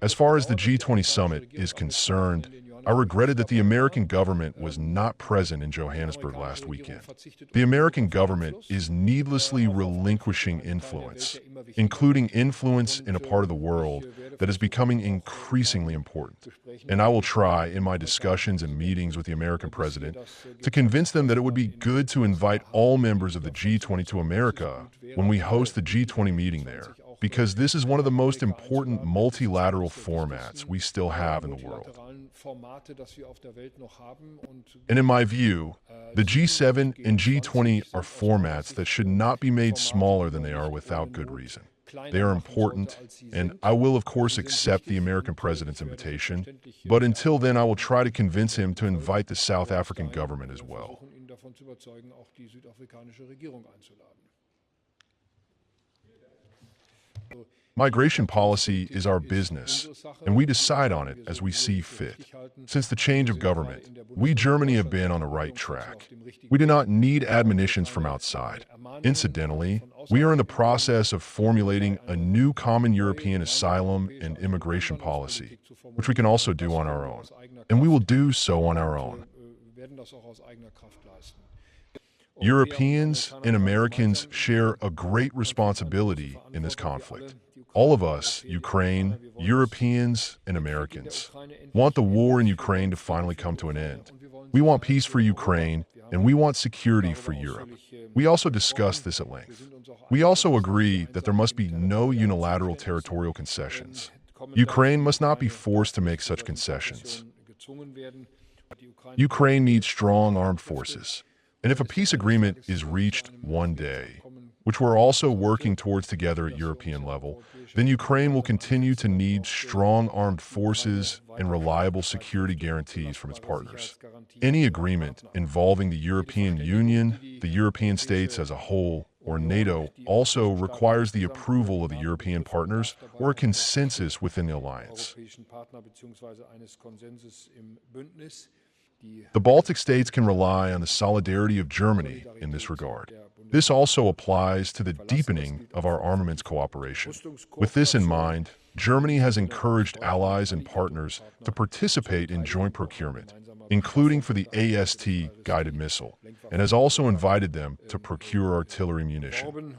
As far as the G20 summit is concerned, I regretted that the American government was not present in Johannesburg last weekend. The American government is needlessly relinquishing influence, including influence in a part of the world that is becoming increasingly important. And I will try, in my discussions and meetings with the American president, to convince them that it would be good to invite all members of the G20 to America when we host the G20 meeting there, because this is one of the most important multilateral formats we still have in the world. And in my view, the G7 and G20 are formats that should not be made smaller than they are without good reason. They are important, and I will of course accept the American president's invitation, but until then I will try to convince him to invite the South African government as well. Migration policy is our business, and we decide on it as we see fit. Since the change of government, we, Germany, have been on the right track. We do not need admonitions from outside. Incidentally, we are in the process of formulating a new common European asylum and immigration policy, which we can also do on our own, and we will do so on our own. Europeans and Americans share a great responsibility in this conflict. All of us, Ukraine, Europeans, and Americans, want the war in Ukraine to finally come to an end. We want peace for Ukraine, and we want security for Europe. We also discussed this at length. We also agree that there must be no unilateral territorial concessions. Ukraine must not be forced to make such concessions. Ukraine needs strong armed forces. And if a peace agreement is reached one day, which we're also working towards together at European level, then Ukraine will continue to need strong armed forces and reliable security guarantees from its partners. Any agreement involving the European Union, the European states as a whole, or NATO also requires the approval of the European partners or a consensus within the alliance. The Baltic states can rely on the solidarity of Germany in this regard. This also applies to the deepening of our armaments cooperation. With this in mind, Germany has encouraged allies and partners to participate in joint procurement, including for the AST guided missile, and has also invited them to procure artillery munition.